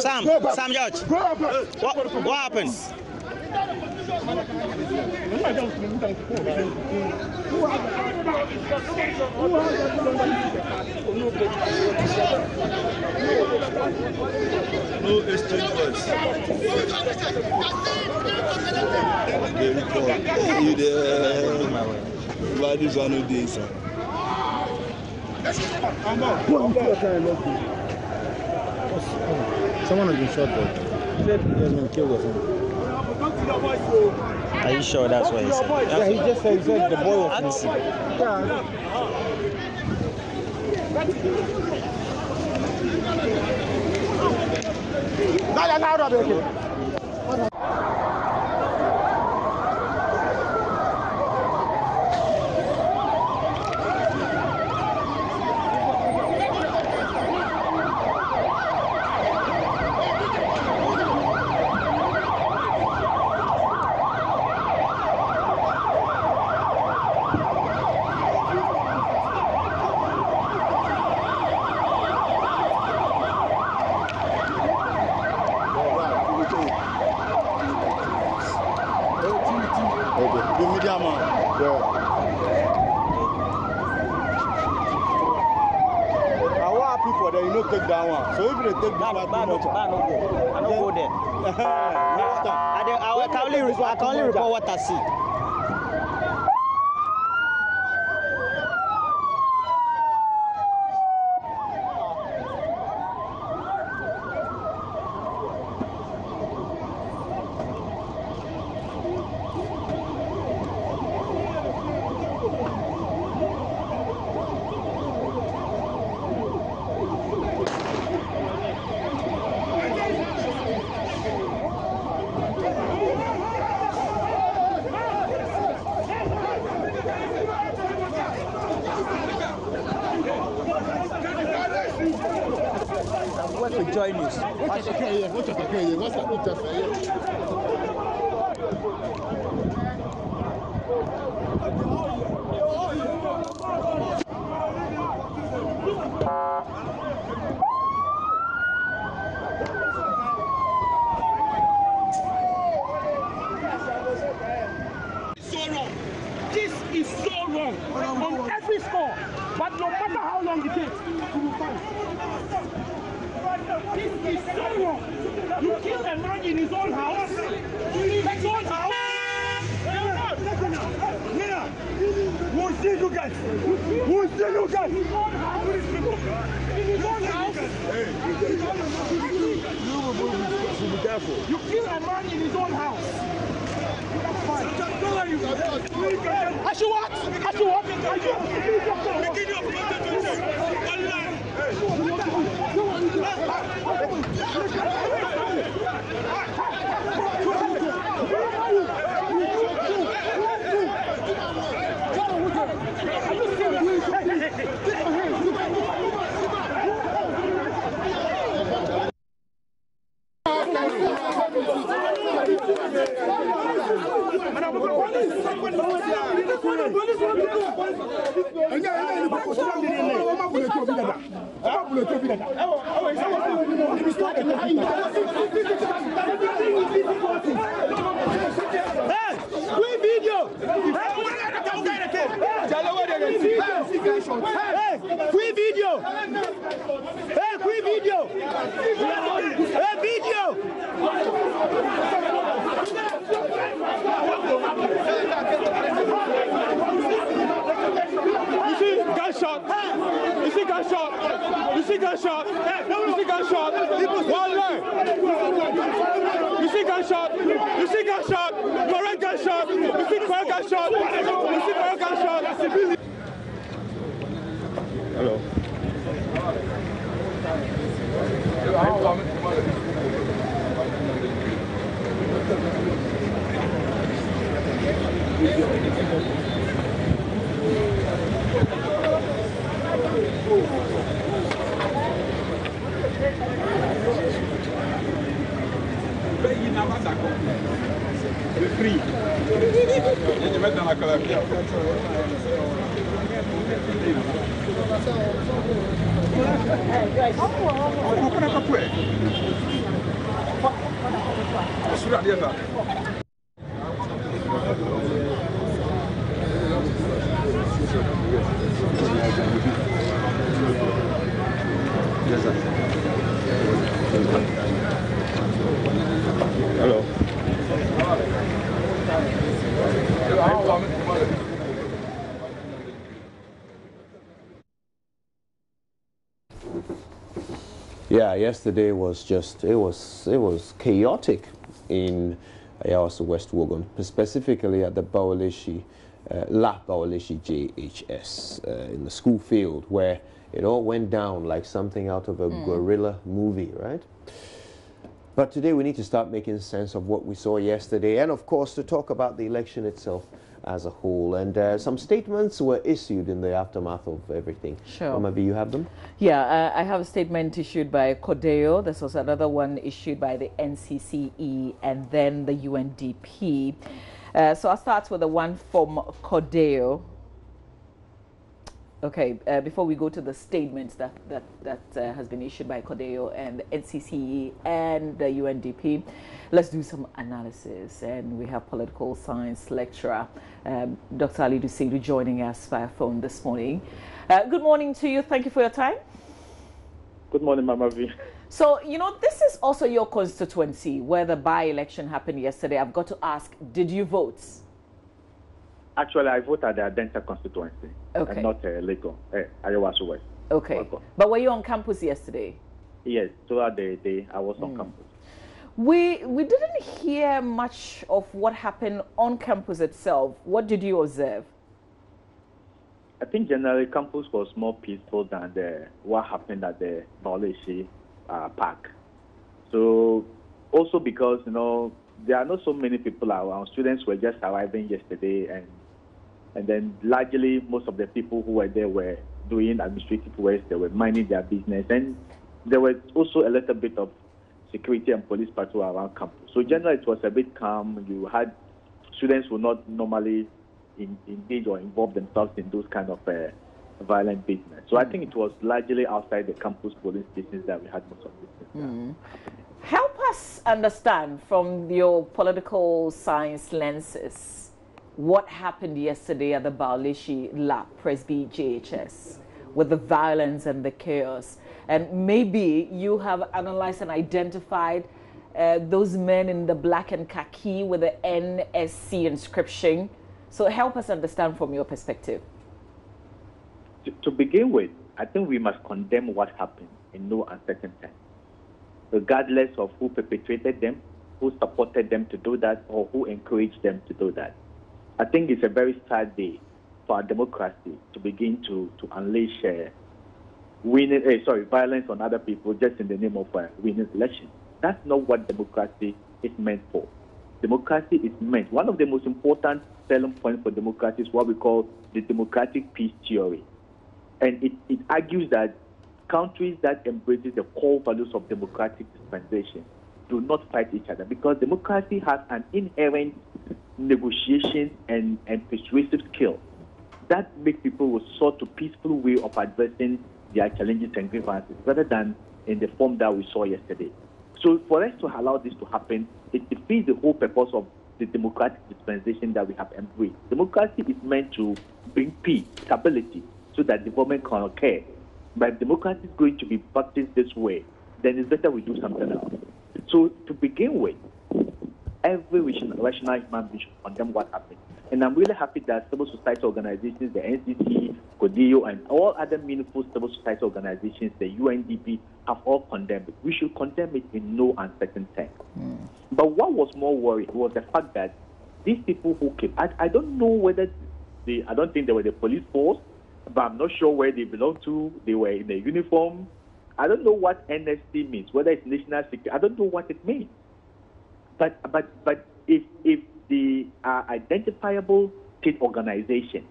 Sam George, what happened? No exchange words. You there? Why this one no dey, sir? Someone has been shot, though. He said he has been killed or something. Are you sure that's what he said? Yeah, he just said the boy was moving. Take that one. So if they take that one, I don't go there. I can only report what I see. What's the JoyNews? What's This is so wrong on every score, but no matter how long it takes, we will fight. This is so wrong. You kill a man in his own house. His own house. We'll see you guys. We'll see you guys. His own house. His own house. be careful. You kill a man in his own house. That's fine. I should what? I should what? Hello. Hello. Yeah, yesterday was just, it was chaotic in Ayawaso West Wuogon, specifically at the La Bawaleshi JHS in the school field, where it all went down like something out of a guerrilla movie, right? But today we need to start making sense of what we saw yesterday, and of course to talk about the election itself as a whole. And some statements were issued in the aftermath of everything. Sure. Maybe you have them? Yeah, I have a statement issued by Codeo. There's also another one issued by the NCCE and then the UNDP. So I'll start with the one from Codeo. Okay, before we go to the statements that has been issued by Codeo and the NCCE and the UNDP, let's do some analysis. And we have political science lecturer Dr. Ali Dusidu joining us via phone this morning. Good morning to you. Thank you for your time. Good morning, Mama V. So, you know, this is also your constituency where the by-election happened yesterday. I've got to ask, did you vote? Actually, I voted at the Adenta constituency, okay, and not Lagos, Ayawaso West. Okay. Wuogon. But were you on campus yesterday? Yes, throughout the day I was on campus. We didn't hear much of what happened on campus itself. What did you observe? I think generally campus was more peaceful than what happened at the Bawaleshi Park. So also because, you know, there are not so many people around. Students were just arriving yesterday, and then largely most of the people who were there were doing administrative work. They were minding their business, and there was also a little bit of security and police patrol around campus. So generally it was a bit calm. You had students who not normally engage or involve themselves in those kind of violent business. So I think it was largely outside the campus police stations that we had most of this. Help us understand from your political science lenses what happened yesterday at the Bawaleshi Lab Presby JHS with the violence and the chaos. And maybe you have analyzed and identified those men in the black and khaki with the NSC inscription. So help us understand from your perspective. To begin with, I think we must condemn what happened in no uncertain terms, regardless of who perpetrated them, who supported them to do that, or who encouraged them to do that. I think it's a very sad day for our democracy to begin to unleash violence on other people just in the name of winning elections. That's not what democracy is meant for. Democracy is meant, one of the most important selling points for democracy is what we call the democratic peace theory. And it argues that countries that embrace the core values of democratic dispensation do not fight each other, because democracy has an inherent negotiation and persuasive skill that make people resort to peaceful way of addressing their challenges and grievances rather than in the form that we saw yesterday. So for us to allow this to happen, it defeats the whole purpose of the democratic dispensation that we have embraced. Democracy is meant to bring peace, stability, so that development can occur. But if democracy is going to be practiced this way, then it's better we do something else. So to begin with, every rational human being should condemn what happened. And I'm really happy that civil society organizations, the NCC, Codeo, and all other meaningful civil society organizations, the UNDP, have all condemned it. We should condemn it in no uncertain terms. But what was more worrying was the fact that these people who came, I don't know whether I don't think they were the police force, but I'm not sure where they belong to. They were in a uniform. I don't know what NSC means, whether it's national security. I don't know what it means. But if they are identifiable state organization,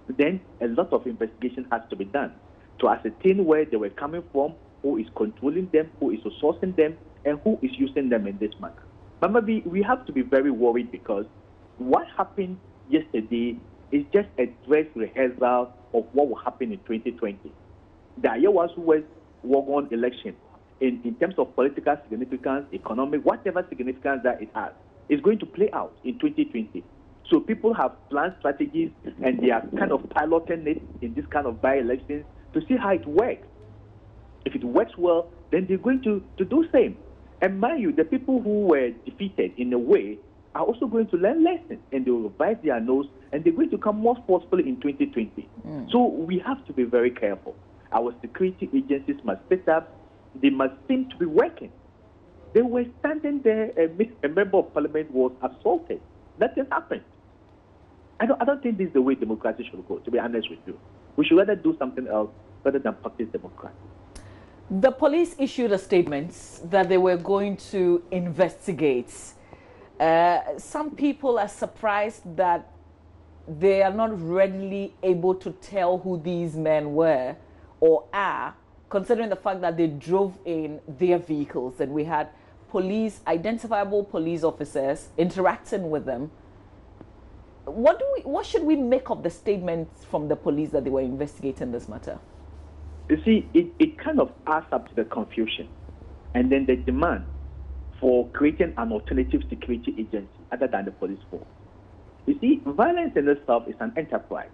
then a lot of investigation has to be done. to ascertain where they were coming from, who is controlling them, who is sourcing them, and who is using them in this manner. But maybe we have to be very worried because what happened yesterday is just a dress rehearsal of what will happen in 2020. The Ayawaso West Wuogon election, in terms of political significance, economic, whatever significance that it has, is going to play out in 2020. So people have planned strategies and they are kind of piloting it in this kind of by-elections to see how it works. If it works well, then they're going to do same. And mind you, the people who were defeated in a way are also going to learn lessons and they will revise their nose and they're going to come more forcefully in 2020. So we have to be very careful. Our security agencies must sit up. They must seem to be working. They were standing there, a member of parliament was assaulted. Nothing happened. I don't think this is the way democracy should go, to be honest with you. We should rather do something else rather than practice democracy. The police issued a statement that they were going to investigate. Some people are surprised that they are not readily able to tell who these men were or are, considering the fact that they drove in their vehicles and we had police, identifiable police officers interacting with them. What should we make of the statements from the police that they were investigating this matter? You see, it kind of adds up to the confusion and then the demand for creating an alternative security agency other than the police force. You see, violence in itself is an enterprise.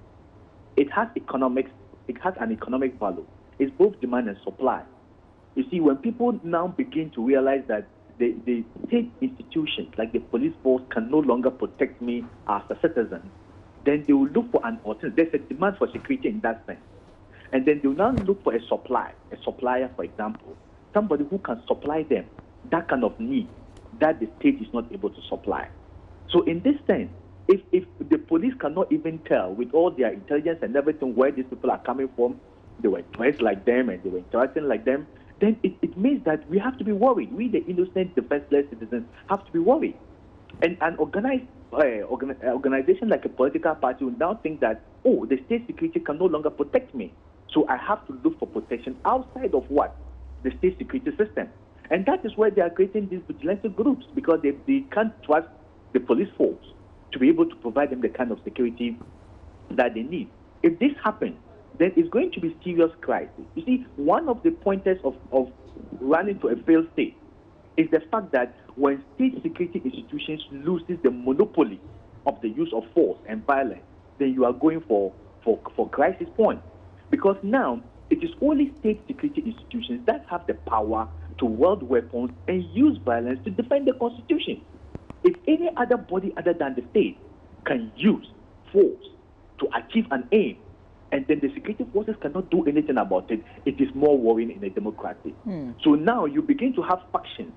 It has economics, it has an economic value. It's both demand and supply. You see, when people now begin to realize that the state institutions like the police force can no longer protect me as a citizen, then they will look for an alternative. There's a demand for security in that sense. And then they will now look for a supplier, for example, somebody who can supply them that kind of need that the state is not able to supply. So in this sense, if the police cannot even tell with all their intelligence and everything where these people are coming from, they were dressed like them and they were interacting like them, then it means that we have to be worried. We, the innocent, defenseless citizens, have to be worried. And an organization like a political party will now think that, oh, the state security can no longer protect me. So I have to look for protection outside of what? The state security system. And that is why they are creating these vigilante groups, because they can't trust the police force to be able to provide them the kind of security that they need. If this happens, then it's going to be serious crisis. You see, one of the pointers of running to a failed state is the fact that when state security institutions loses the monopoly of the use of force and violence, then you are going for crisis point. Because now it is only state security institutions that have the power to wield weapons and use violence to defend the Constitution. If any other body other than the state can use force to achieve an aim, and then the security forces cannot do anything about it, it is more worrying in a democracy. So now you begin to have factions,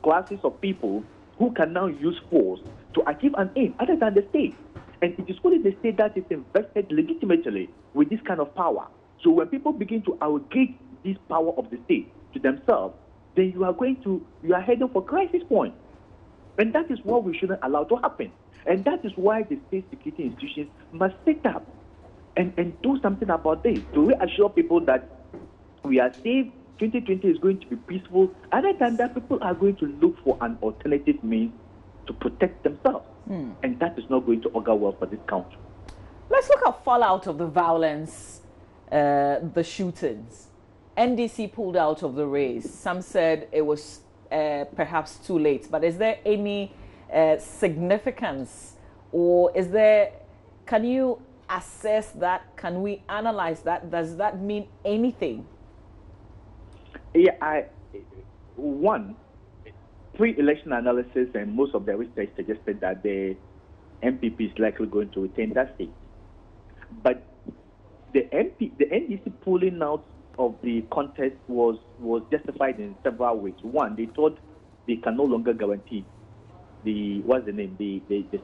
classes of people who can now use force to achieve an aim other than the state. And it is only the state that is invested legitimately with this kind of power. So when people begin to arrogate this power of the state to themselves, then you are heading for crisis point. And that is what we shouldn't allow to happen. And that is why the state security institutions must sit up and do something about this, to reassure people that we are safe, 2020 is going to be peaceful. Other than that, people are going to look for an alternative means to protect themselves. And that is not going to augur well for this country. Let's look at fallout of the violence, the shootings. NDC pulled out of the race. Some said it was perhaps too late. But is there any significance, or can you assess that? Can we analyze that? Does that mean anything? Yeah, pre-election analysis and most of the research suggested that the MPP is likely going to retain that seat. But the NDC pulling out of the contest was justified in several ways. One, they thought they can no longer guarantee the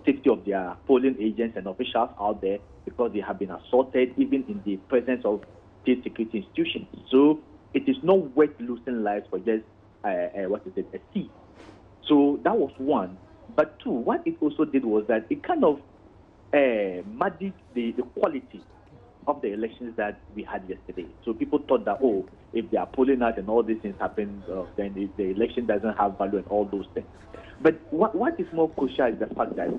safety of their polling agents and officials out there because they have been assaulted even in the presence of state security institutions. So it is not worth losing lives for just a seat. So that was one. But two, what it also did was that it kind of muddied the quality of the elections that we had yesterday. So people thought that, oh, if they are pulling out and all these things happen, then the election doesn't have value and all those things. But what is more crucial is the fact that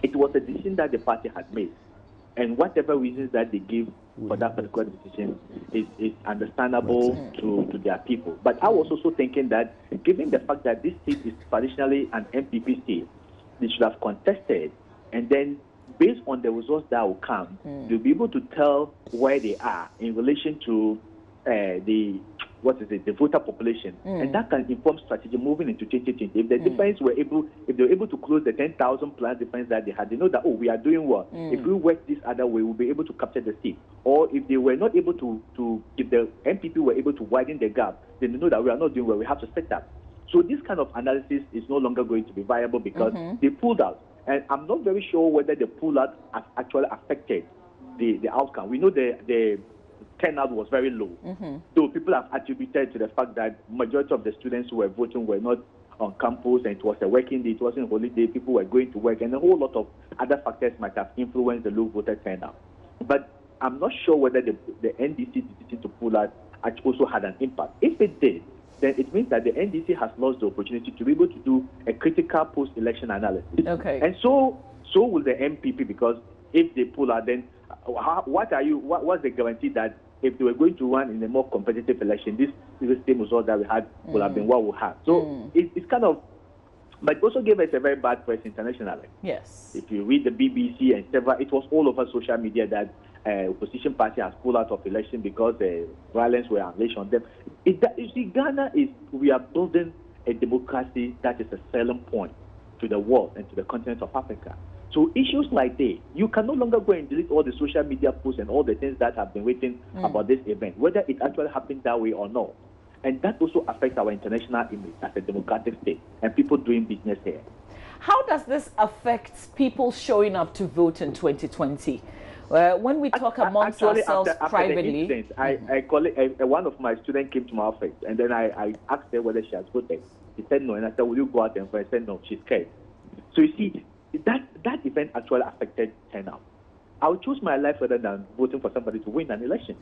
it was a decision that the party had made. And whatever reasons that they give for that particular decision is understandable to their people. But I was also thinking that given the fact that this seat is traditionally an MPP seat, they should have contested, and then based on the results that will come, they'll be able to tell where they are in relation to the voter population, and that can inform strategy moving into 2020. If the difference if they were able to close the 10,000 plus difference that they had, they know that, oh, we are doing well. If we work this other way, we'll be able to capture the seat. Or if they were not able if the MPP were able to widen the gap, then they know that we are not doing well. We have to set up. So this kind of analysis is no longer going to be viable because they pulled out. And I'm not very sure whether the pull-out has actually affected the outcome. We know the turnout was very low. So people have attributed to the fact that majority of the students who were voting were not on campus, and it was a working day, it wasn't a holiday, people were going to work, and a whole lot of other factors might have influenced the low voter turnout. But I'm not sure whether the NDC decision to pull out also had an impact. If it did, then it means that the NDC has lost the opportunity to be able to do a critical post-election analysis. Okay. And so will the MPP, because if they pull out, then what's the guarantee that if they were going to run in a more competitive election, this is the same result that we had would have been what we had. So it's kind of, but it also gave us a very bad press internationally. Yes. If you read the BBC and several, it was all over social media that opposition party has pulled out of election because violence were unleashed on them. You see, we are building a democracy that is a selling point to the world and to the continent of Africa. So issues like this, you can no longer go and delete all the social media posts and all the things that have been written about this event, whether it actually happened that way or not. And that also affects our international image as a democratic state and people doing business here. How does this affect people showing up to vote in 2020? When we talk amongst ourselves privately, the incident, I call it. One of my students came to my office, and then I asked her whether she has voted. She said no, and I said, "Will you go out and vote?" I said no, she's scared. So you see, that event actually affected turnout. I would choose my life rather than voting for somebody to win an election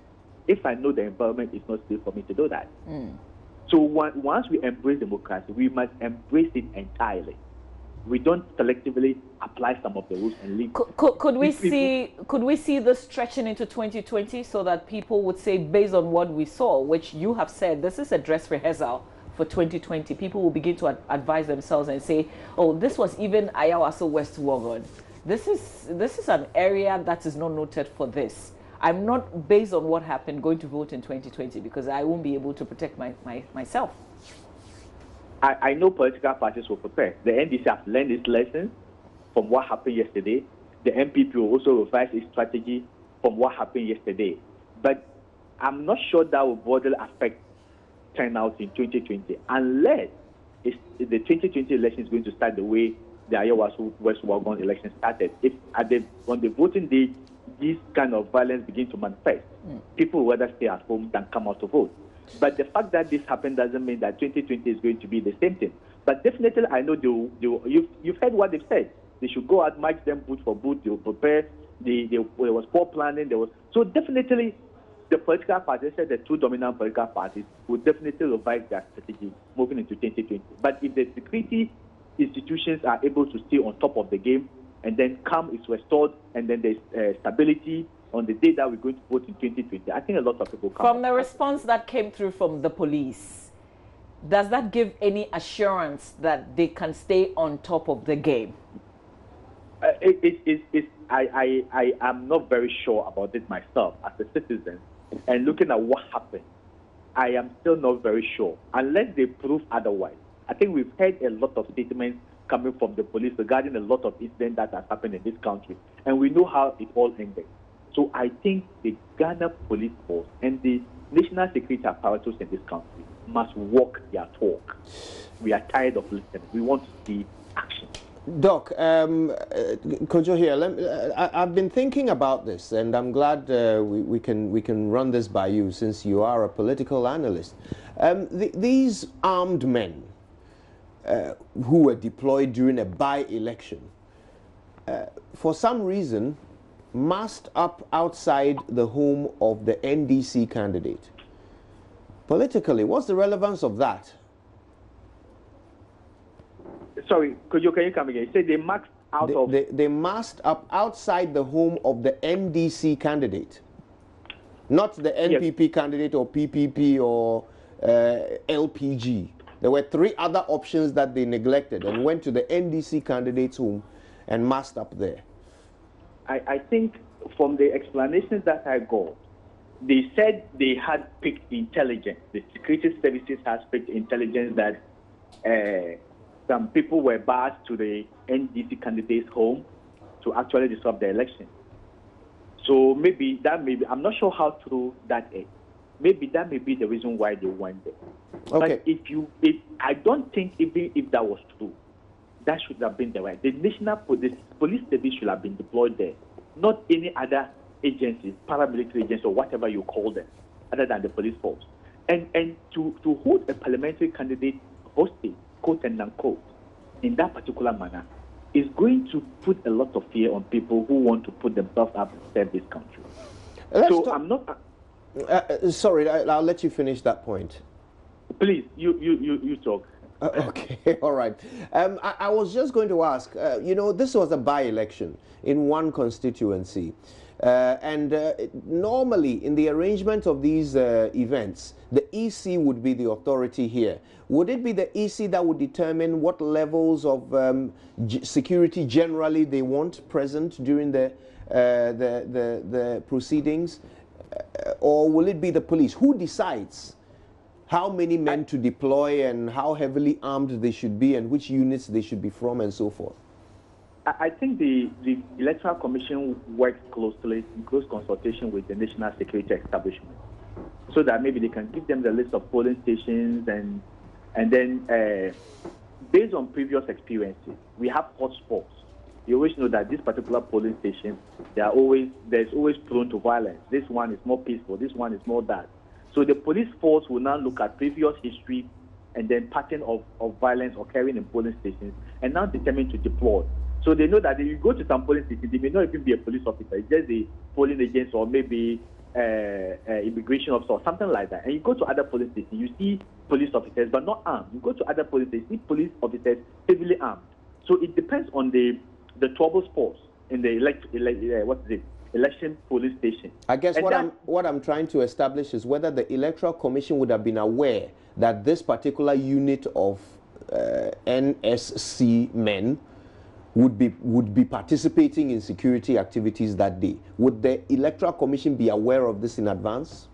if I know the environment is not safe for me to do that. So once we embrace democracy, we must embrace it entirely. We don't selectively apply some of the rules and leave. Could we see this stretching into 2020 so that people would say, based on what we saw, which you have said, this is a dress rehearsal for 2020, people will begin to advise themselves and say, oh, this was even Ayawaso West Wuogon. This is an area that is not noted for this. I'm not, based on what happened, going to vote in 2020 because I won't be able to protect myself. I know political parties will prepare. The NDC has learned its lessons from what happened yesterday. The MPP will also revise its strategy from what happened yesterday. But I'm not sure that will broadly affect turnout in 2020 unless the 2020 election is going to start the way the Ayawaso West Wuogon election started. If on the voting day, this kind of violence begins to manifest, people will rather stay at home than come out to vote. But the fact that this happened doesn't mean that 2020 is going to be the same thing. But definitely, I know you've heard what they've said. They should go out, march them boot for boot. They'll prepare. There was poor planning. So definitely, the political parties, the two dominant political parties, will definitely revise their strategy moving into 2020. But if the security institutions are able to stay on top of the game, and then calm is restored, and then there's stability on the day that we're going to vote in 2020, I think a lot of people come. From the response that came through from the police, does that give any assurance that they can stay on top of the game? I am not very sure about it myself as a citizen. And looking at what happened, I am still not very sure, unless they prove otherwise. I think we've heard a lot of statements coming from the police regarding a lot of incidents that have happened in this country, and we know how it all ended. So I think the Ghana Police Force and the national security apparatus in this country must walk their talk. We are tired of listening. We want to see action. Doc, Kojo here. I've been thinking about this, and I'm glad we can run this by you since you are a political analyst. These armed men who were deployed during a by-election, for some reason, masked up outside the home of the NDC candidate. Politically, what's the relevance of that? Sorry, can you come again? You said they masked out They masked up outside the home of the NDC candidate, not the NPP candidate or PPP or LPG. There were 3 other options that they neglected and went to the NDC candidate's home and masked up there. I think from the explanations that I got, they said they had picked intelligence. The security services has picked intelligence that some people were barred to the NDC candidate's home to actually disrupt the election. So maybe that may be, I'm not sure how true that is. Maybe that may be the reason why they went there. Okay. But I don't think even if that was true, that should have been the right. The National Police Service should have been deployed there, not any other agencies, paramilitary agencies or whatever you call them, other than the police force. And to hold a parliamentary candidate hostage, quote and unquote, in that particular manner, is going to put a lot of fear on people who want to put themselves up and serve this country. I'm not. Sorry, I'll let you finish that point. Please, you talk. Okay, all right. I was just going to ask, this was a by-election in one constituency. Normally, in the arrangement of these events, the EC would be the authority here. Would it be the EC that would determine what levels of security generally they want present during the proceedings? Or will it be the police? Who decides how many men to deploy and how heavily armed they should be and which units they should be from and so forth? I think the Electoral Commission works closely, in close consultation with the National Security Establishment, so that maybe they can give them the list of polling stations and then based on previous experiences, we have hotspots. You always know that this particular polling station, there's always prone to violence. This one is more peaceful. This one is more that. So the police force will now look at previous history and then pattern of violence occurring in polling stations and now determine to deploy. So they know that if you go to some polling stations, they may not even be a police officer. It's just a polling agent or maybe immigration officer or something like that. And you go to other polling stations, you see police officers but not armed. You go to other polling stations, you see police officers heavily armed. So it depends on the trouble spots in the election polling station. I guess what I'm trying to establish is whether the Electoral Commission would have been aware that this particular unit of NSC men would be participating in security activities that day. Would the Electoral Commission be aware of this in advance?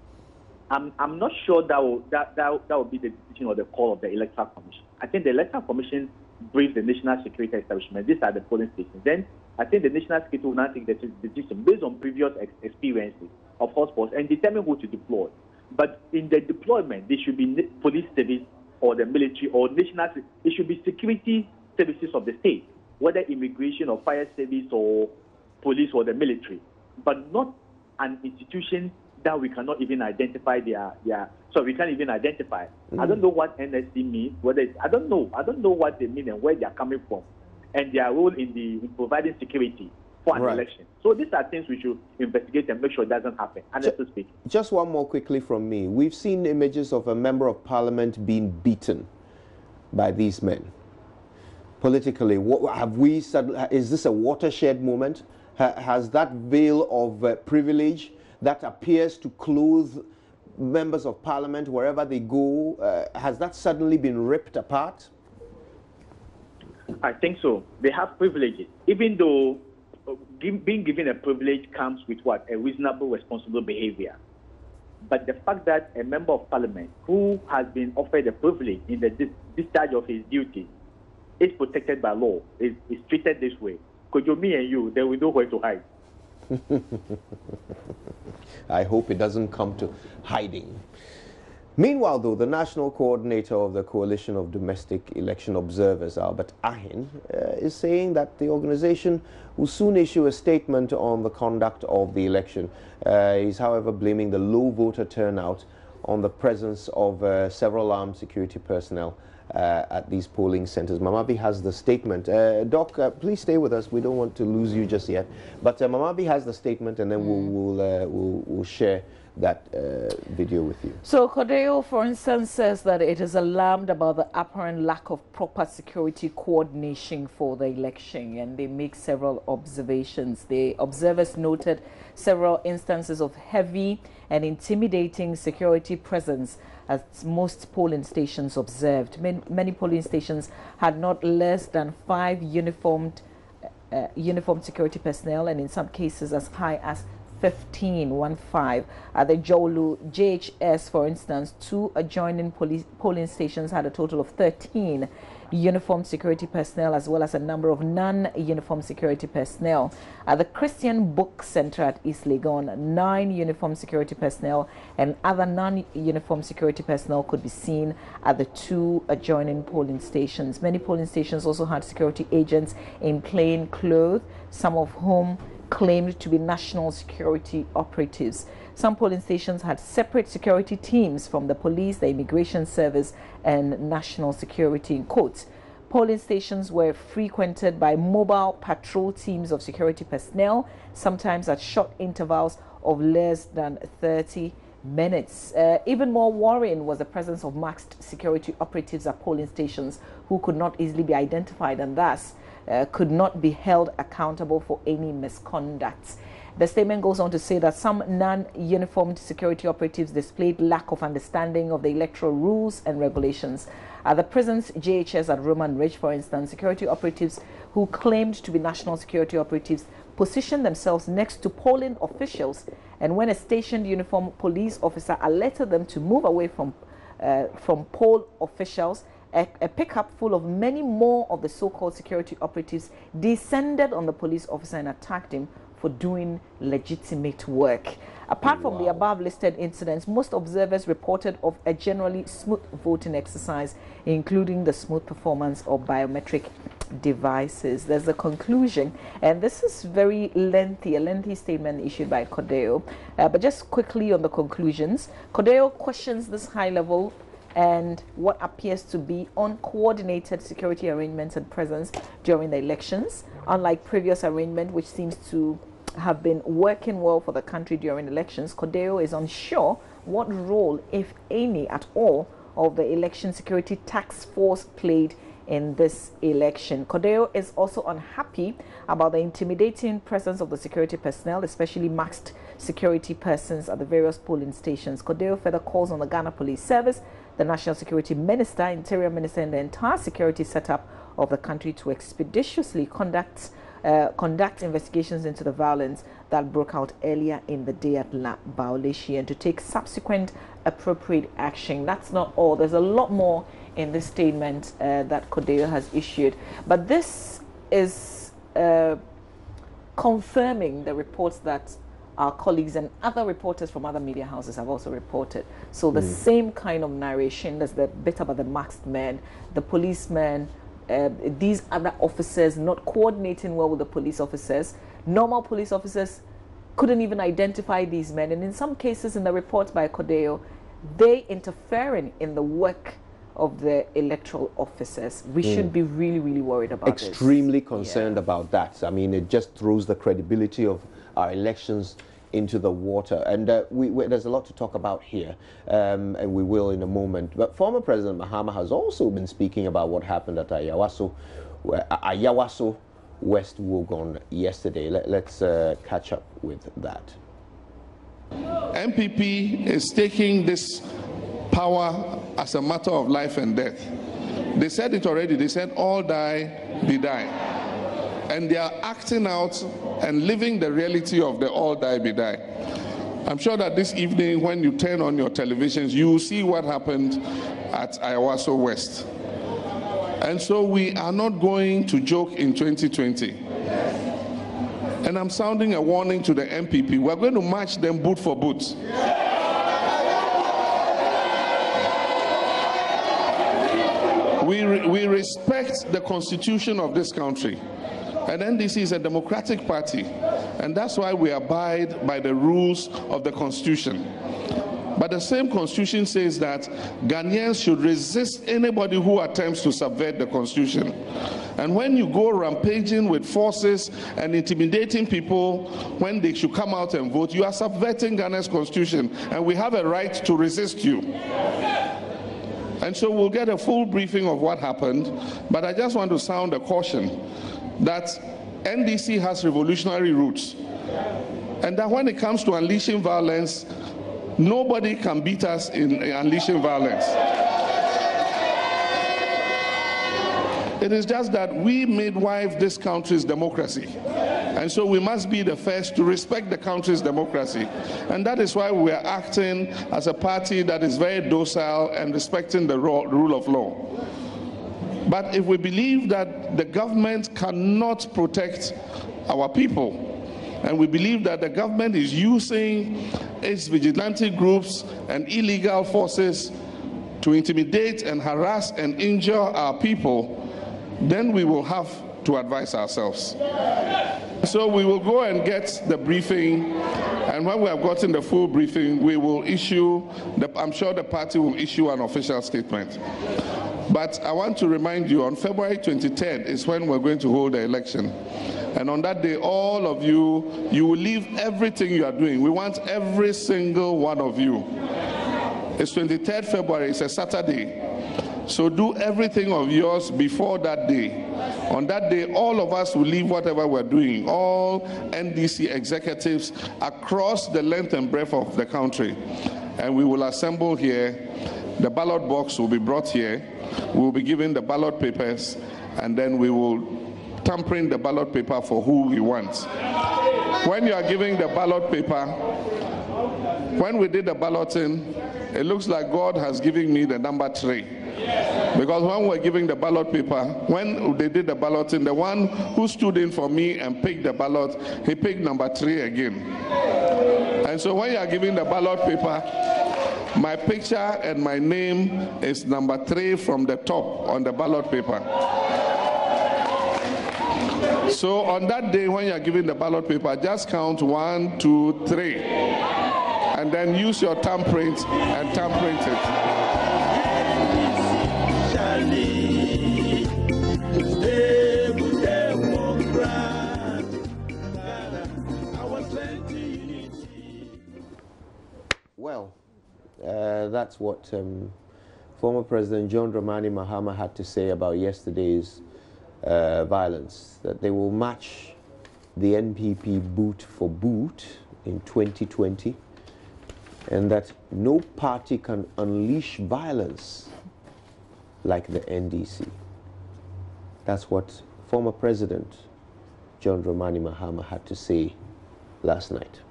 I'm not sure that will be the decision or the call of the Electoral Commission. I think the Electoral Commission briefs the National Security Establishment. These are the polling stations. Then I think the National Security will now take the decision based on previous experiences of hotspots and determine who to deploy. But in the deployment, there should be police service or the military or national. It should be security services of the state, whether immigration or fire service or police or the military, but not an institution that we cannot even identify so we can't even identify. I don't know what NSC means, I don't know what they mean and where they are coming from, and their role in providing security for an election. So these are things we should investigate and make sure it doesn't happen. Just one more quickly from me. We've seen images of a member of parliament being beaten by these men. Politically, is this a watershed moment? Has that veil of privilege that appears to clothe members of parliament wherever they go, has that suddenly been ripped apart? I think so. They have privileges, even though being given a privilege comes with a reasonable, responsible behavior. But the fact that a member of parliament who has been offered a privilege in the discharge of his duty is protected by law, is treated this way. Could you, me and you, there will know where to hide. I hope it doesn't come to hiding. Meanwhile, though, the national coordinator of the Coalition of Domestic Election Observers, Albert Ahin, is saying that the organization will soon issue a statement on the conduct of the election. He's, however, blaming the low voter turnout on the presence of several armed security personnel at these polling centers. Mamabi has the statement. Doc, please stay with us. We don't want to lose you just yet. But Mamabi has the statement, and then we'll share that video with you. So Cordeo, for instance, says that it is alarmed about the apparent lack of proper security coordination for the election, and they make several observations. The observers noted several instances of heavy and intimidating security presence at most polling stations observed. Many polling stations had not less than 5 uniformed security personnel, and in some cases as high as 15. At the Jolu JHS, for instance, 2 adjoining polling stations had a total of 13 uniformed security personnel, as well as a number of non-uniformed security personnel. At the Christian Book Center at East Legon, 9 uniformed security personnel and other non-uniformed security personnel could be seen at the 2 adjoining polling stations. Many polling stations also had security agents in plain clothes, some of whom claimed to be national security operatives. Some polling stations had separate security teams from the police, the immigration service, and national security in quotes. Polling stations were frequented by mobile patrol teams of security personnel, sometimes at short intervals of less than 30 minutes. Even more worrying was the presence of masked security operatives at polling stations who could not easily be identified and thus could not be held accountable for any misconduct. The statement goes on to say that some non-uniformed security operatives displayed lack of understanding of the electoral rules and regulations. At the prison's JHS at Roman Ridge, for instance, security operatives who claimed to be national security operatives positioned themselves next to polling officials, and when a stationed uniformed police officer alerted them to move away from poll officials, a pickup full of many more of the so-called security operatives descended on the police officer and attacked him for doing legitimate work. Apart from the above listed incidents, most observers reported of a generally smooth voting exercise, including the smooth performance of biometric devices. There's a conclusion, and this is very lengthy, a lengthy statement issued by Cordeo. But just quickly on the conclusions, Cordeo questions this high level and what appears to be uncoordinated security arrangements and presence during the elections, unlike previous arrangement which seems to have been working well for the country during elections. Cordeo is unsure what role, if any at all, of the election security task force played in this election. Cordeo is also unhappy about the intimidating presence of the security personnel, especially masked security persons at the various polling stations. Cordeo further calls on the Ghana Police Service, the National Security Minister, Interior Minister, and the entire security setup of the country to expeditiously conduct investigations into the violence that broke out earlier in the day at La Baoleshi and to take subsequent appropriate action. That's not all. There's a lot more in this statement that Cordeo has issued. But this is confirming the reports that our colleagues and other reporters from other media houses have also reported. So the same kind of narration, there's the bit about the masked men, the policemen, these other officers not coordinating well with the police officers. Normal police officers couldn't even identify these men, and in some cases in the reports by Cordeo, they interfering in the work of the electoral officers. We should be really, really worried about this. Extremely concerned about that. I mean, it just throws the credibility of our elections into the water. And there's a lot to talk about here, and we will in a moment. But former President Mahama has also been speaking about what happened at Ayawaso West Wuogon yesterday. Let's catch up with that. MPP is taking this power as a matter of life and death. They said it already. They said all die, be die. And they are acting out and living the reality of the all die, be die. I'm sure that this evening when you turn on your televisions, you will see what happened at Ayawaso West. And so we are not going to joke in 2020. And I'm sounding a warning to the MPP. We're going to match them boot for boot. We respect the constitution of this country. And NDC is a democratic party. And that's why we abide by the rules of the constitution. But the same constitution says that Ghanaians should resist anybody who attempts to subvert the constitution. And when you go rampaging with forces and intimidating people when they should come out and vote, you are subverting Ghana's constitution, and we have a right to resist you. And so we'll get a full briefing of what happened, but I just want to sound a caution that NDC has revolutionary roots, and that when it comes to unleashing violence, nobody can beat us in unleashing violence. It is just that we midwife this country's democracy. And so we must be the first to respect the country's democracy. And that is why we are acting as a party that is very docile and respecting the rule of law. But if we believe that the government cannot protect our people, and we believe that the government is using its vigilante groups and illegal forces to intimidate and harass and injure our people, then we will have to advise ourselves. So we will go and get the briefing, and when we have gotten the full briefing, we will issue, I'm sure the party will issue an official statement. But I want to remind you, on February 23rd is when we're going to hold the election. And on that day, all of you, you will leave everything you are doing. We want every single one of you. It's 23rd February, it's a Saturday. So do everything of yours before that day. On that day, all of us will leave whatever we're doing, all NDC executives across the length and breadth of the country. And we will assemble here. The ballot box will be brought here. We will be given the ballot papers, and then we will tampering the ballot paper for who we want. When you are giving the ballot paper, when we did the balloting, it looks like God has given me the number 3. Because when we're giving the ballot paper, when they did the balloting, the one who stood in for me and picked the ballot, he picked number 3 again. And so when you are giving the ballot paper, my picture and my name is number 3 from the top on the ballot paper. So on that day when you are giving the ballot paper, just count 1, 2, 3. And then use your thumb print and thumb print it. Well, that's what former President John Dramani Mahama had to say about yesterday's violence, that they will match the NPP boot for boot in 2020, and that no party can unleash violence like the NDC. That's what former President John Dramani Mahama had to say last night.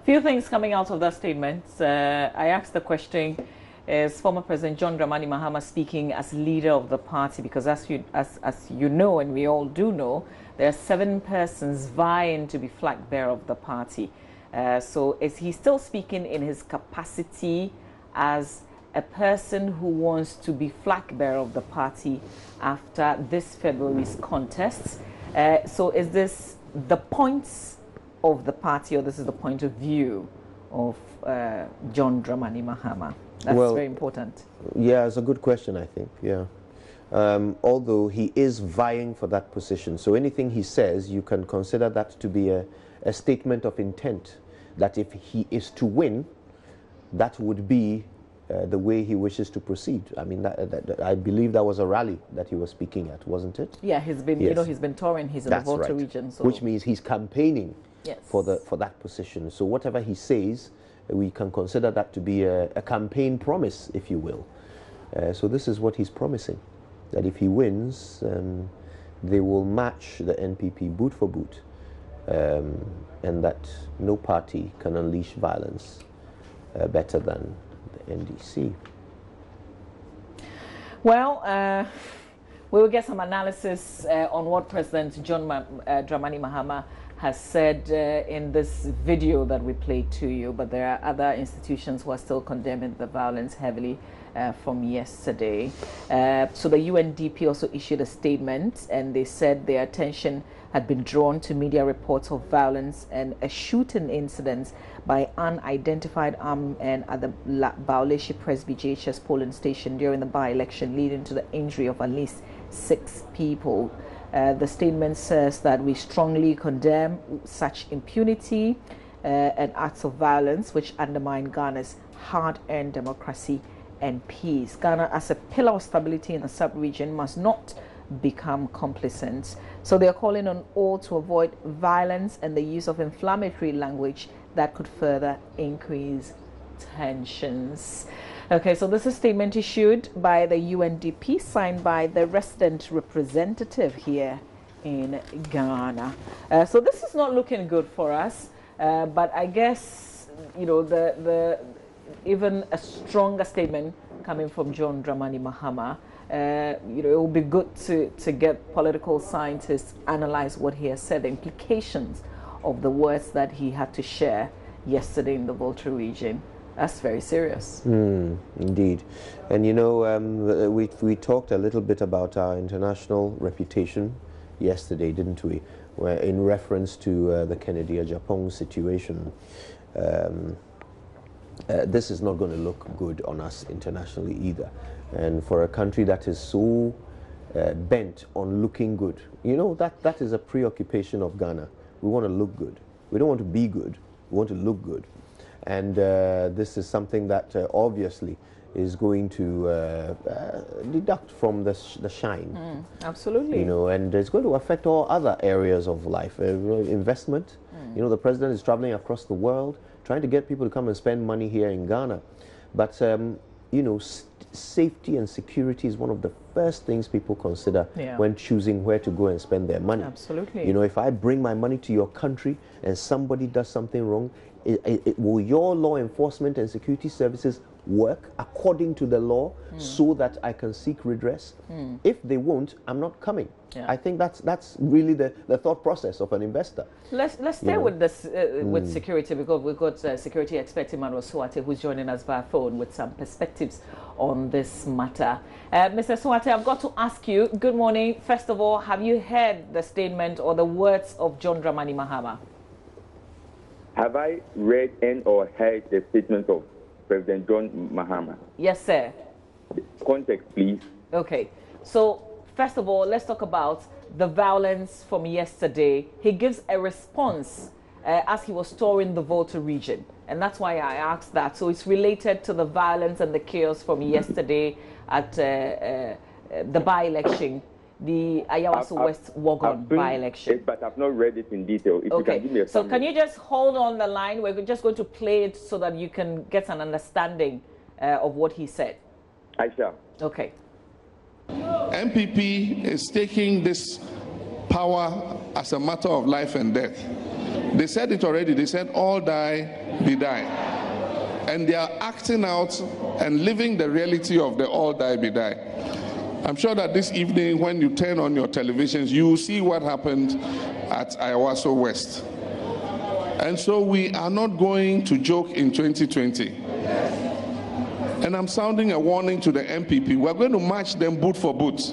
Few things coming out of that statement. I asked the question, is former President John Dramani Mahama speaking as leader of the party? Because as you know, and we all do know, there are 7 persons vying to be flag bearer of the party. So is he still speaking in his capacity as a person who wants to be flag bearer of the party after this February's contest? So is this the points of the party, or this is the point of view of John Dramani Mahama? That's very important. Yeah, it's a good question, I think, yeah. Although he is vying for that position, so anything he says, you can consider that to be a statement of intent, that if he is to win, that would be the way he wishes to proceed. I mean, I believe that was a rally that he was speaking at, wasn't it? Yeah, he's been, yes. you know, he's been touring. He's in the Volta region, so which means he's campaigning, yes, for that position. So whatever he says, we can consider that to be a campaign promise, if you will. So this is what he's promising, that if he wins, they will match the NPP boot for boot, and that no party can unleash violence better than the NDC. Well, we will get some analysis on what President John Dramani Mahama has said in this video that we played to you, but there are other institutions who are still condemning the violence heavily from yesterday. So the UNDP also issued a statement, and they said their attention had been drawn to media reports of violence and a shooting incident by unidentified armed men at the Baoleshi Presby JHS polling station during the by-election, leading to the injury of at least 6 people. The statement says that we strongly condemn such impunity and acts of violence which undermine Ghana's hard-earned democracy and peace. Ghana, as a pillar of stability in the sub-region, must not become complacent. So they are calling on all to avoid violence and the use of inflammatory language that could further increase tensions. Okay, so this is a statement issued by the UNDP, signed by the resident representative here in Ghana. So this is not looking good for us, but I guess, you know, the even a stronger statement coming from John Dramani Mahama. You know, it will be good to get political scientists analyze what he has said, the implications of the words that he had to share yesterday in the Volta region. That's very serious. Indeed. And you know, we talked a little bit about our international reputation yesterday, didn't we? Where in reference to the Kennedy Agyapong situation. This is not going to look good on us internationally either. And for a country that is so bent on looking good, you know, that is a preoccupation of Ghana. We want to look good. We don't want to be good. We want to look good. And this is something that obviously is going to deduct from the shine. Absolutely. You know, and it's going to affect all other areas of life. Investment. You know, the president is traveling across the world, trying to get people to come and spend money here in Ghana. But, you know, safety and security is one of the first things people consider when choosing where to go and spend their money. Absolutely. You know, if I bring my money to your country and somebody does something wrong, will your law enforcement and security services work according to the law so that I can seek redress? If they won't, I'm not coming. I think that's really the thought process of an investor. Let's stay with this with security, because we've got security expert Emmanuel Suate, who's joining us via phone with some perspectives on this matter. Mr. Suate, I've got to ask you, good morning. First of all, have you heard the statement or the words of John Dramani Mahama? Have I read and or heard the statement of President John Mahama? Yes, sir. Context, please. Okay. So, first of all, let's talk about the violence from yesterday. He gives a response as he was touring the Volta region. And that's why I asked that. So it's related to the violence and the chaos from yesterday at the by-election, the Ayawaso West Wuogon by-election. But I've not read it in detail. If you can give me a summary. So can you just hold on the line? We're just going to play it so that you can get an understanding of what he said. I shall. Okay. MPP is taking this power as a matter of life and death. They said it already. They said all die, be die. And they are acting out and living the reality of the all die, be die. I'm sure that this evening when you turn on your televisions, you will see what happened at Ayawaso West. And so we are not going to joke in 2020. And I'm sounding a warning to the MPP. We're going to match them boot for boot.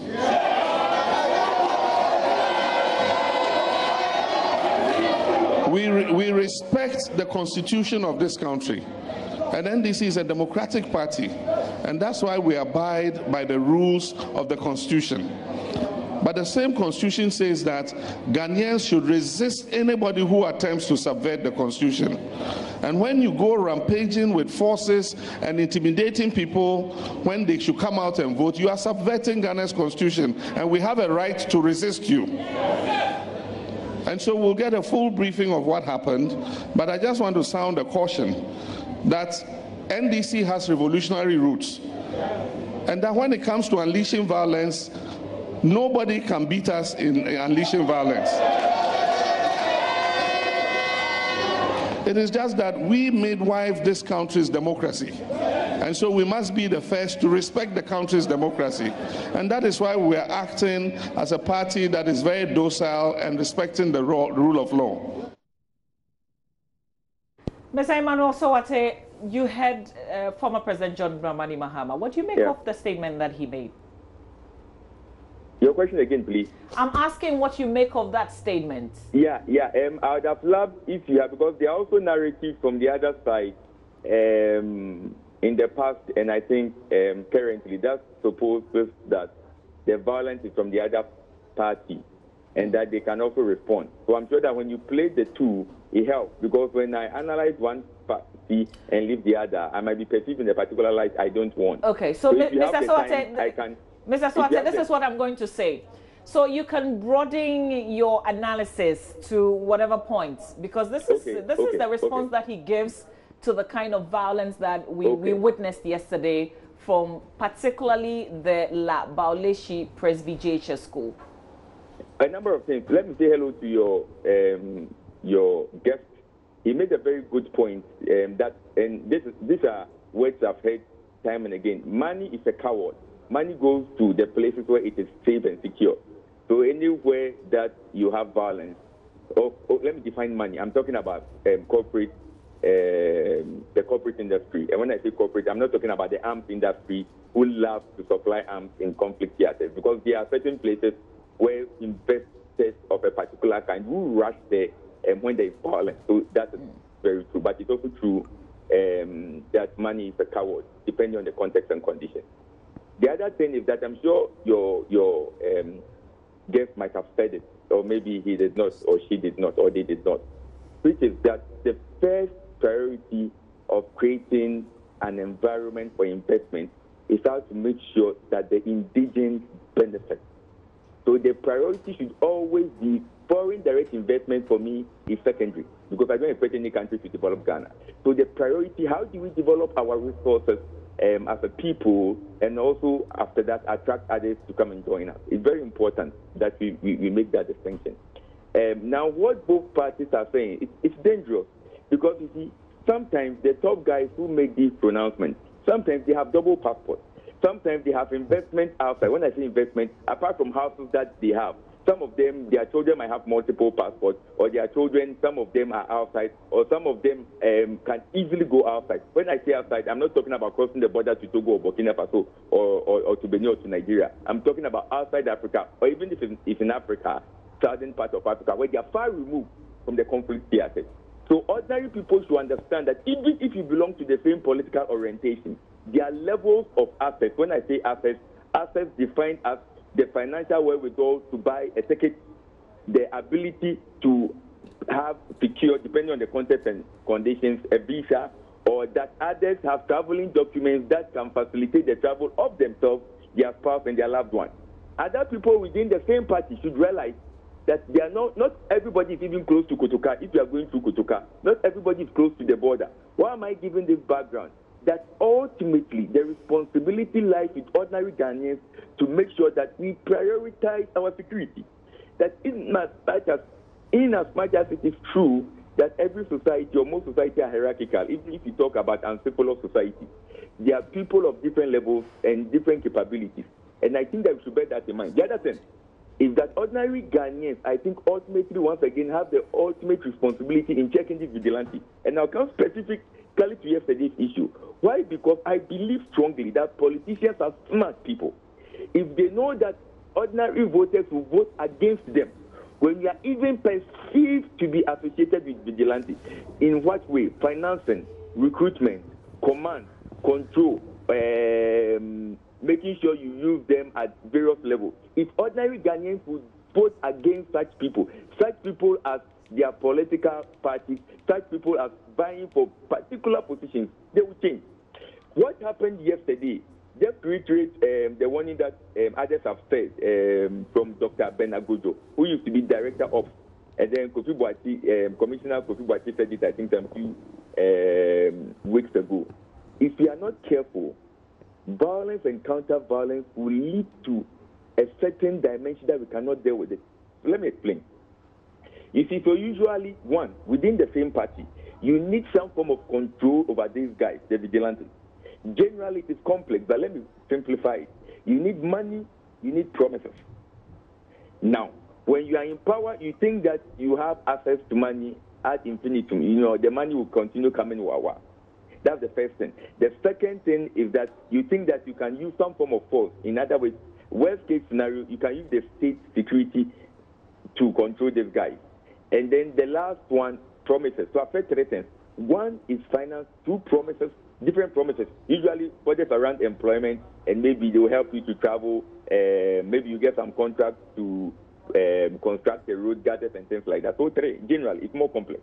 We respect the constitution of this country. And NDC is a democratic party. And that's why we abide by the rules of the constitution. But the same constitution says that Ghanaians should resist anybody who attempts to subvert the constitution. And when you go rampaging with forces and intimidating people when they should come out and vote, you are subverting Ghana's constitution. And we have a right to resist you. And so we'll get a full briefing of what happened. But I just want to sound a caution that NDC has revolutionary roots. And that when it comes to unleashing violence, nobody can beat us in unleashing violence. It is just that we midwife this country's democracy. And so we must be the first to respect the country's democracy. And that is why we are acting as a party that is very docile and respecting the rule of law. Mr. Emmanuel Sowate, you had former President John Dramani Mahama. What do you make of the statement that he made? Your question again, please. I'm asking what you make of that statement. I would have loved if you have, because there are also narratives from the other side in the past, and I think currently that supposes that the violence is from the other party and that they can also respond. So I'm sure that when you play the two, it helps, because when I analyze one party and leave the other, I might be perceived in a particular light I don't want. Okay, so Mr. Sowate, I can. Mr. Sowate, this is what I'm going to say. So you can broaden your analysis to whatever points, because this is the response that he gives to the kind of violence that we witnessed yesterday from particularly the La Bauleshi Presby JHS school. A number of things. Let me say hello to your guest. He made a very good point these are words I've heard time and again. Money is a coward. Money goes to the places where it is safe and secure. So anywhere that you have violence, let me define money. I'm talking about the corporate industry. And when I say corporate, I'm not talking about the arms industry who love to supply arms in conflict theaters, because there are certain places where investors of a particular kind who rush there when there is violence. So that is very true. But it's also true that money is a coward, depending on the context and conditions. The other thing is that I'm sure your guest might have said it, or maybe he did not, or she did not, or they did not, which is that the first priority of creating an environment for investment is how to make sure that the indigents benefit. So the priority should always be foreign direct investment. For me, is secondary, because I don't expect any country to develop Ghana. So the priority, how do we develop our resources as a people, and also after that attract others to come and join us? It's very important that we make that distinction. Now, what both parties are saying, it's dangerous, because you see, sometimes the top guys who make these pronouncements, sometimes they have double passports. Sometimes they have investment outside. When I say investment, apart from houses that they have, some of them, their children might have multiple passports, or their children, some of them are outside, or some of them can easily go outside. When I say outside, I'm not talking about crossing the border to Togo or Burkina Faso or to Benin or to Nigeria. I'm talking about outside Africa, or even if it's in Africa, southern part of Africa, where they are far removed from the conflict theaters. So ordinary people should understand that even if you belong to the same political orientation, there are levels of assets. When I say assets defined as the financial wherewithal to buy a ticket, the ability to have secure, depending on the context and conditions, a visa, or that others have traveling documents that can facilitate the travel of themselves, their spouse, and their loved one. Other people within the same party should realize that they are not everybody is even close to Kotoka. If you are going through Kotoka, not everybody is close to the border. Why am I giving this background? That ultimately the responsibility lies with ordinary Ghanaians to make sure that we prioritize our security. That in as much as it is true that every society or most society are hierarchical, even if you talk about ancestral society, there are people of different levels and different capabilities. And I think that we should bear that in mind. The other thing is that ordinary Ghanaians, I think ultimately, once again, have the ultimate responsibility in checking this vigilante. And I'll come specifically to yesterday's issue. Why? Because I believe strongly that politicians are smart people. If they know that ordinary voters will vote against them, when you are even perceived to be associated with vigilante, in what way? Financing, recruitment, command, control, making sure you use them at various levels. If ordinary Ghanaians would vote against such people as their political parties, such people as vying for particular positions, they will change. What happened yesterday, just to reiterate the warning that others have said from Dr. Ben Agojo, who used to be director of, and then Commissioner Kofi Boati said it, I think, a few weeks ago. If we are not careful, violence and counter-violence will lead to a certain dimension that we cannot deal with it. So let me explain. You see, so usually, one, within the same party, you need some form of control over these guys, the vigilantes. Generally, it is complex, but let me simplify it. You need money, you need promises. Now, when you are in power, you think that you have access to money ad infinitum. You know, the money will continue coming. Wawa. That's the first thing. The second thing is that you think that you can use some form of force. In other words, worst case scenario, you can use the state security to control these guys. And then the last one, promises. To affect three things. One is finance, two promises, different promises. Usually projects around employment, and maybe they will help you to travel. Maybe you get some contracts to construct a road, gutters, and things like that. So three, generally, it's more complex.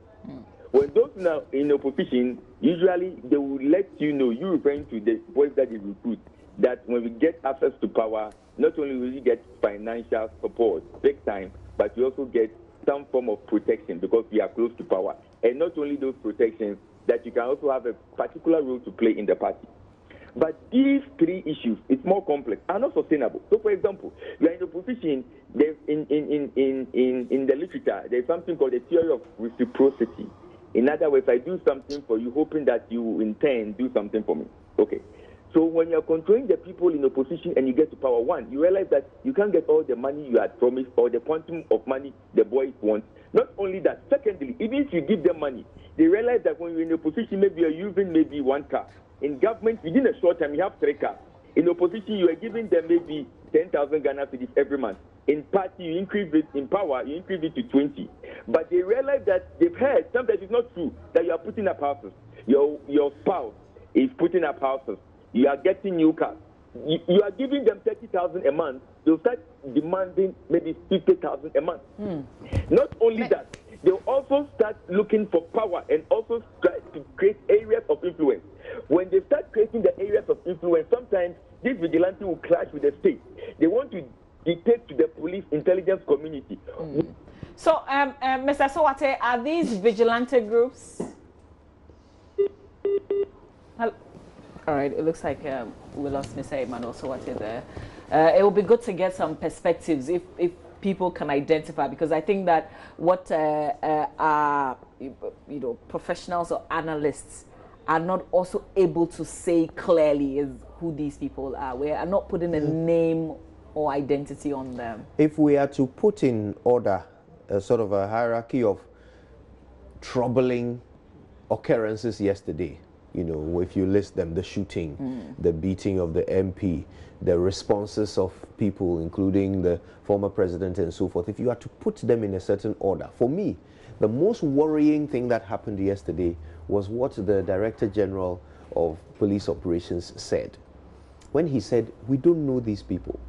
When those now in opposition, usually they will let you know, you referring to the boys that they recruit, that when we get access to power, not only will you get financial support, big time, but you also get some form of protection because we are close to power. And not only those protections, that you can also have a particular role to play in the party. But these three issues, it's more complex, are not sustainable. So, for example, you are in opposition, there's in the literature, there's something called the theory of reciprocity. In other words, I do something for you, hoping that you in turn do something for me. Okay. So when you're controlling the people in opposition and you get to power, one, you realize that you can't get all the money you had promised or the quantum of money the boys want. Not only that, secondly, even if you give them money, they realize that when you're in opposition, maybe you're using maybe one car. In government, within a short time, you have 3 cars. In opposition, you are giving them maybe 10,000 Ghana cedis every month. In party, you increase it. In power, you increase it to 20. But they realize that they've heard, sometimes it's not true, that you are putting up houses. Your spouse is putting up houses. You are getting new cars. You are giving them 30,000 a month. They'll start demanding maybe 50,000 a month. Not only that, they'll also start looking for power and also try to create areas of influence. When they start creating the areas of influence, sometimes this vigilante will clash with the state. They want to dictate to the police intelligence community. So, Mr. Sowate, are these vigilante groups? All right, it looks like we lost Mr. Emmanuel Sowate there. It would be good to get some perspectives if people can identify, because I think that what our professionals or analysts are not also able to say clearly is who these people are. We are not putting a name or identity on them. If we are to put in order a sort of a hierarchy of troubling occurrences yesterday, you know, if you list them, the shooting, the beating of the MP, the responses of people, including the former president and so forth, if you are to put them in a certain order, for me, the most worrying thing that happened yesterday was what the Director General of Police Operations said. When he said, we don't know these people.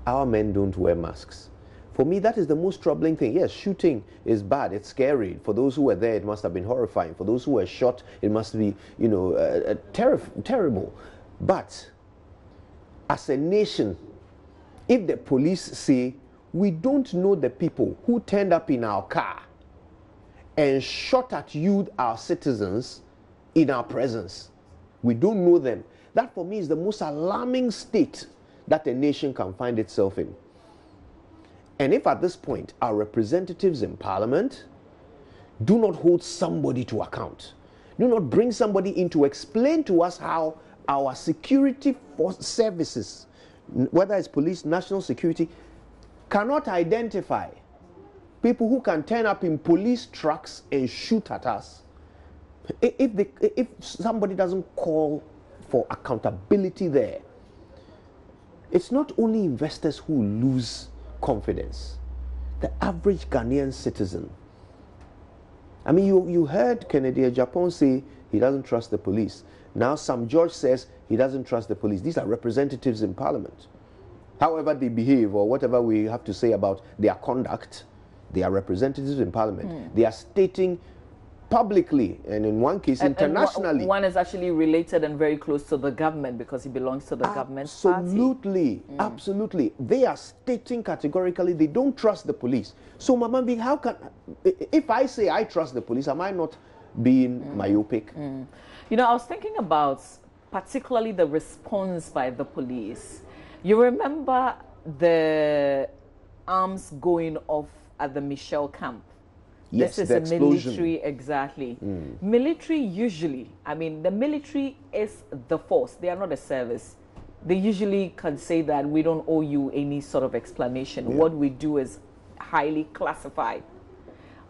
Our men don't wear masks. For me, that is the most troubling thing. Yes, shooting is bad. It's scary. For those who were there, it must have been horrifying. For those who were shot, it must be, you know, terrible. But as a nation, if the police say, we don't know the people who turned up in our car and shot at you, our citizens, in our presence, we don't know them. That for me is the most alarming state that a nation can find itself in. And if at this point our representatives in Parliament do not hold somebody to account, do not bring somebody in to explain to us how our security services, whether it's police, national security, cannot identify people who can turn up in police trucks and shoot at us, if somebody doesn't call for accountability there, it's not only investors who lose confidence. The average Ghanaian citizen. I mean, you heard Kennedy Agyapong say he doesn't trust the police. Now Sam George says he doesn't trust the police. These are representatives in Parliament. However they behave or whatever we have to say about their conduct, they are representatives in Parliament. They are stating publicly, and in one case internationally. And one is actually related and very close to the government because he belongs to the government party. Absolutely, absolutely. They are stating categorically they don't trust the police. So, Mama B, how can, if I say I trust the police, am I not being myopic? You know, I was thinking about particularly the response by the police. You remember the arms going off at the Michelle camp? This is the a explosion. military, exactly. Military usually, I mean, the military is the force. They are not a service. They usually can say that we don't owe you any sort of explanation. Yeah. What we do is highly classified.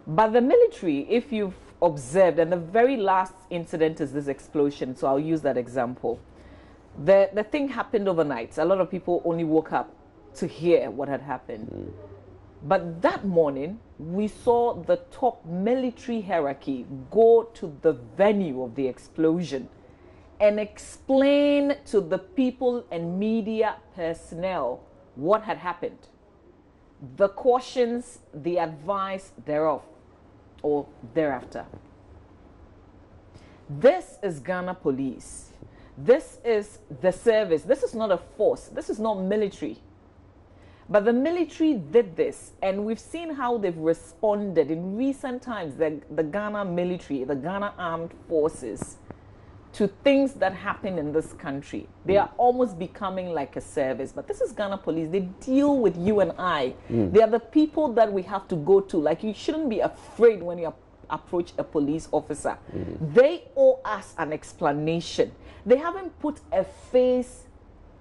But the military, if you've observed, and the very last incident is this explosion, so I'll use that example. The thing happened overnight. A lot of people only woke up to hear what had happened. But that morning, we saw the top military hierarchy go to the venue of the explosion and explain to the people and media personnel what had happened, the cautions, the advice thereof, or thereafter. This is Ghana Police. This is the service. This is not a force. This is not military. But the military did this, and we've seen how they've responded in recent times, the Ghana military, the Ghana Armed Forces, to things that happen in this country. They are almost becoming like a service. But this is Ghana Police. They deal with you and I. They are the people that we have to go to. Like, you shouldn't be afraid when you approach a police officer. They owe us an explanation. They haven't put a face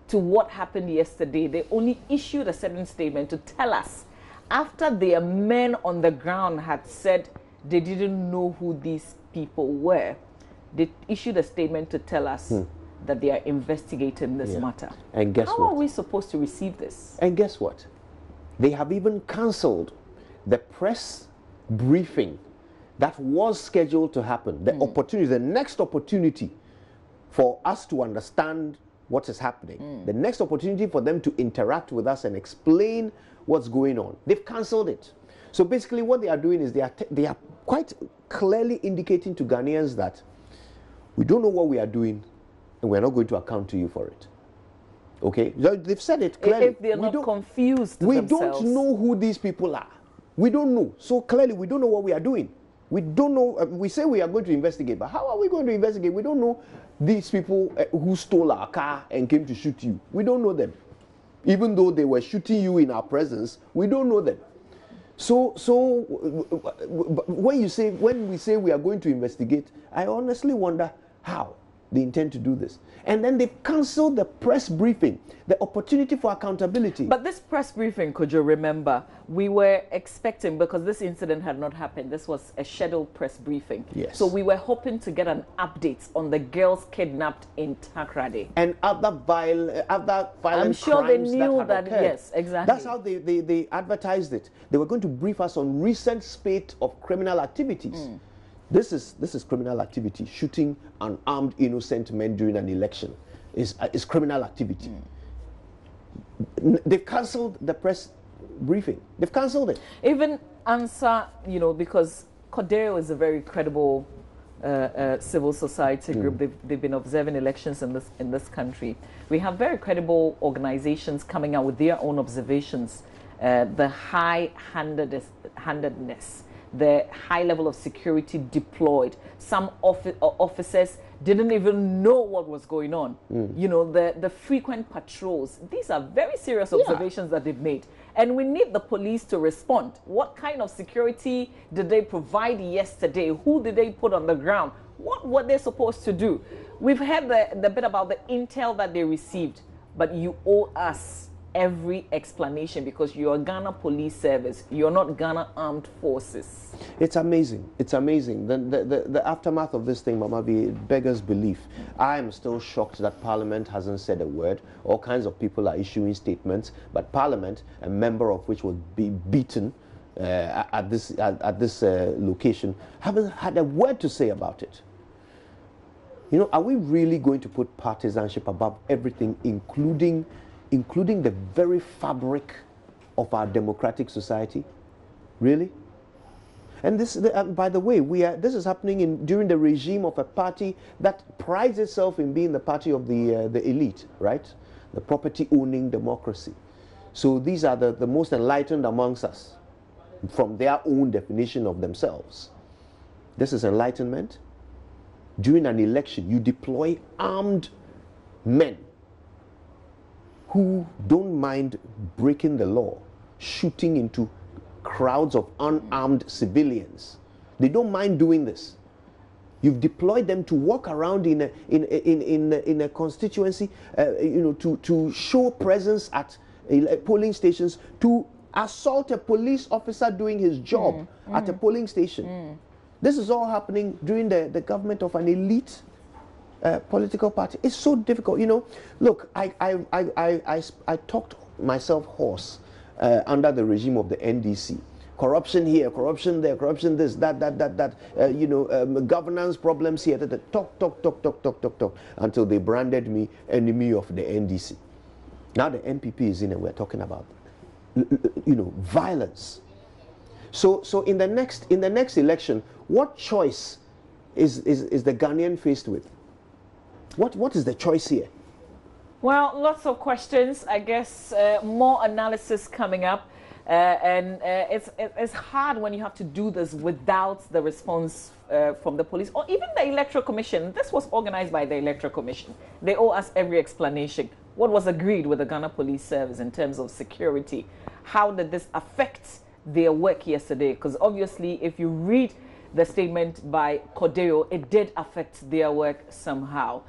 to what happened yesterday. They only issued a certain statement to tell us, after their men on the ground had said they didn't know who these people were, they issued a statement to tell us that they are investigating this matter. And guess what? How are we supposed to receive this? And guess what? They have even cancelled the press briefing that was scheduled to happen. The opportunity, the next opportunity for us to understand what is happening, the next opportunity for them to interact with us and explain what's going on. They've cancelled it. So basically what they are doing is they are quite clearly indicating to Ghanaians that we don't know what we are doing and we're not going to account to you for it. Okay? They've said it clearly. If they're not confused we themselves. don't know who these people are. We don't know. So clearly we don't know what we are doing. We don't know. We say we are going to investigate, but how are we going to investigate? We don't know these people who stole our car and came to shoot you. We don't know them. Even though they were shooting you in our presence, we don't know them. So when we say we are going to investigate, I honestly wonder how they intend to do this. And then they've cancelled the press briefing, the opportunity for accountability. But this press briefing, could you remember, we were expecting, because this incident had not happened, this was a scheduled press briefing. Yes. So we were hoping to get an update on the girls kidnapped in Takrade. And other violent I'm sure they crimes knew that that, occurred. yes, exactly. That's how they advertised it. They were going to brief us on recent spate of criminal activities. This is criminal activity. Shooting unarmed innocent men during an election is criminal activity. They've cancelled the press briefing. They've cancelled it. Even answer, because Cordero is a very credible civil society group. They've been observing elections in this country. We have very credible organizations coming out with their own observations. The high-handedness, the high level of security deployed. Some officers didn't even know what was going on. The frequent patrols. These are very serious observations that they've made. And we need the police to respond. What kind of security did they provide yesterday? Who did they put on the ground? What were they supposed to do? We've heard the bit about the intel that they received, but you owe us every explanation, because you're Ghana Police Service. You're not Ghana Armed Forces. It's amazing. It's amazing. The aftermath of this thing, Mama B, beggars belief. I am still shocked that Parliament hasn't said a word. All kinds of people are issuing statements, but Parliament, a member of which will be beaten at this location, haven't had a word to say about it. Are we really going to put partisanship above everything, including the very fabric of our democratic society? Really? And this, by the way, this is happening during the regime of a party that prides itself in being the party of the elite, right? The property-owning democracy. So these are the most enlightened amongst us, from their own definition of themselves. This is enlightenment. During an election, you deploy armed men who don't mind breaking the law, shooting into crowds of unarmed civilians. They don't mind doing this. You've deployed them to walk around in a constituency, to show presence at polling stations, to assault a police officer doing his job at a polling station. This is all happening during the government of an elite political party. It's so difficult. Look, I talked myself hoarse under the regime of the NDC. Corruption here, corruption there, corruption this, that, governance problems here, talk, until they branded me enemy of the NDC. Now the MPP is in and we're talking about, violence. So in the next election, what choice is the Ghanaian faced with? What is the choice here? Well, lots of questions. I guess more analysis coming up. It's hard when you have to do this without the response from the police or even the Electoral Commission. This was organized by the Electoral Commission. They owe us every explanation. What was agreed with the Ghana Police Service in terms of security? How did this affect their work yesterday? Because obviously, if you read the statement by Cordero, it did affect their work somehow.